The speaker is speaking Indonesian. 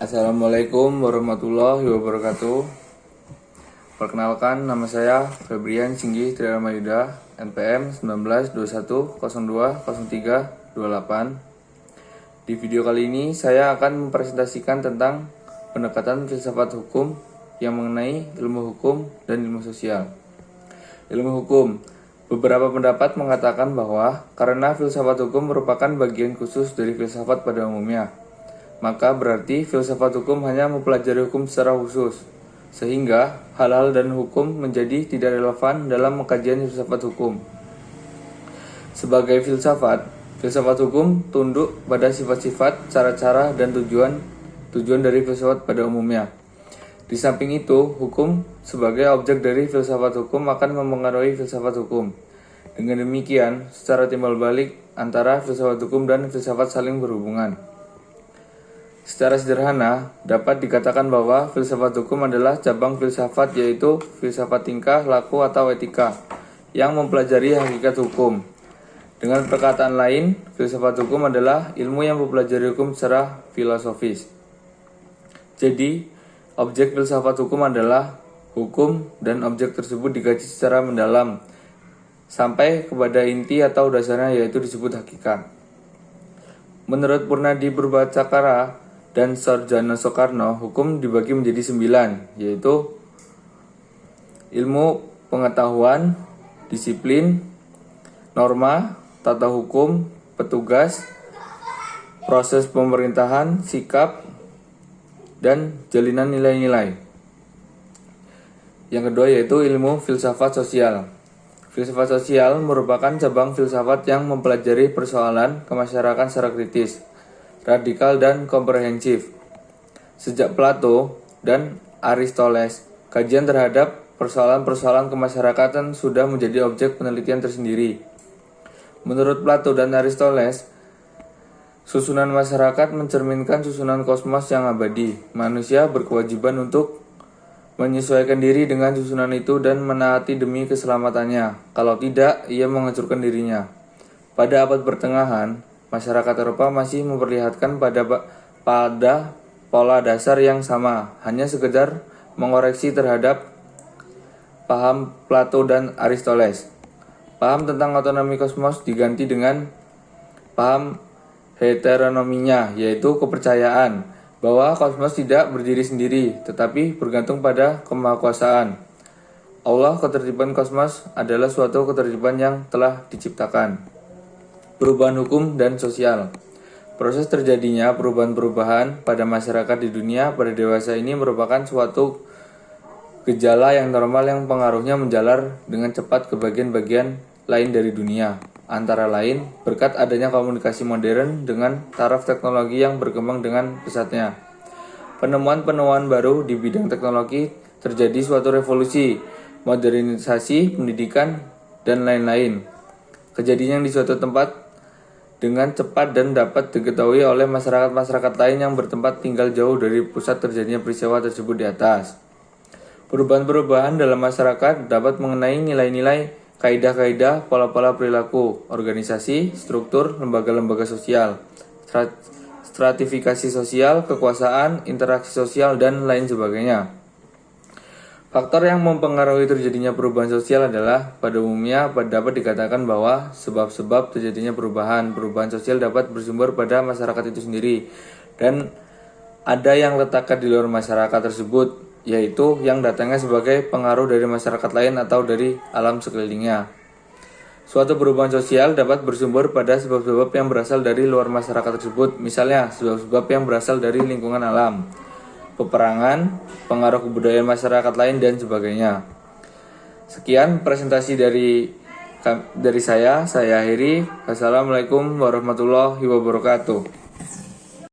Assalamualaikum warahmatullahi wabarakatuh. Perkenalkan, nama saya Febrian Singgih Triaramayuda, NPM 1921020328. Di video kali ini saya akan mempresentasikan tentang pendekatan filsafat hukum yang mengenai ilmu hukum dan ilmu sosial. Ilmu hukum. Beberapa pendapat mengatakan bahwa karena filsafat hukum merupakan bagian khusus dari filsafat pada umumnya, maka berarti filsafat hukum hanya mempelajari hukum secara khusus, sehingga hal-hal dan hukum menjadi tidak relevan dalam pengkajian filsafat hukum. Sebagai filsafat hukum tunduk pada sifat-sifat, cara-cara, dan tujuan dari filsafat pada umumnya. Di samping itu, hukum sebagai objek dari filsafat hukum akan mempengaruhi filsafat hukum. Dengan demikian, secara timbal balik antara filsafat hukum dan filsafat saling berhubungan. Secara sederhana, dapat dikatakan bahwa filsafat hukum adalah cabang filsafat, yaitu filsafat tingkah, laku, atau etika, yang mempelajari hakikat hukum. Dengan perkataan lain, filsafat hukum adalah ilmu yang mempelajari hukum secara filosofis. Jadi, objek filsafat hukum adalah hukum dan objek tersebut dikaji secara mendalam sampai kepada inti atau dasarnya, yaitu disebut hakikat. Menurut Purnadi Purbacakara dan Sarjana Soekarno, hukum dibagi menjadi 9, yaitu ilmu pengetahuan, disiplin, norma, tata hukum, petugas, proses pemerintahan, sikap, dan jalinan nilai-nilai. Yang kedua yaitu ilmu filsafat sosial. Filsafat sosial merupakan cabang filsafat yang mempelajari persoalan kemasyarakatan secara kritis, radikal, dan komprehensif. Sejak Plato dan Aristoteles, kajian terhadap persoalan-persoalan kemasyarakatan sudah menjadi objek penelitian tersendiri. Menurut Plato dan Aristoteles, susunan masyarakat mencerminkan susunan kosmos yang abadi. Manusia berkewajiban untuk menyesuaikan diri dengan susunan itu dan menaati demi keselamatannya. Kalau tidak, ia menghancurkan dirinya. Pada abad pertengahan, masyarakat Eropa masih memperlihatkan pada pola dasar yang sama, hanya sekedar mengoreksi terhadap paham Plato dan Aristoteles. Paham tentang otonomi kosmos diganti dengan paham heteronominya, yaitu kepercayaan bahwa kosmos tidak berdiri sendiri, tetapi bergantung pada kemahakuasaan Allah. Ketertiban kosmos adalah suatu ketertiban yang telah diciptakan. Perubahan hukum dan sosial. Proses terjadinya perubahan-perubahan pada masyarakat di dunia pada dewasa ini merupakan suatu gejala yang normal yang pengaruhnya menjalar dengan cepat ke bagian-bagian lain dari dunia. Antara lain, berkat adanya komunikasi modern dengan taraf teknologi yang berkembang dengan pesatnya. Penemuan-penemuan baru di bidang teknologi, terjadi suatu revolusi, modernisasi, pendidikan, dan lain-lain. Kejadian di suatu tempat dengan cepat dan dapat diketahui oleh masyarakat-masyarakat lain yang bertempat tinggal jauh dari pusat terjadinya peristiwa tersebut di atas. Perubahan-perubahan dalam masyarakat dapat mengenai nilai-nilai, kaidah-kaidah, pola-pola perilaku, organisasi, struktur, lembaga-lembaga sosial, stratifikasi sosial, kekuasaan, interaksi sosial, dan lain sebagainya. Faktor yang mempengaruhi terjadinya perubahan sosial adalah pada umumnya dapat dikatakan bahwa sebab-sebab terjadinya perubahan sosial dapat bersumber pada masyarakat itu sendiri, dan ada yang letakkan di luar masyarakat tersebut, yaitu yang datangnya sebagai pengaruh dari masyarakat lain atau dari alam sekelilingnya. Suatu perubahan sosial dapat bersumber pada sebab-sebab yang berasal dari luar masyarakat tersebut, misalnya sebab-sebab yang berasal dari lingkungan alam, peperangan, pengaruh kebudayaan masyarakat lain, dan sebagainya. Sekian presentasi dari saya akhiri. Wassalamualaikum warahmatullahi wabarakatuh.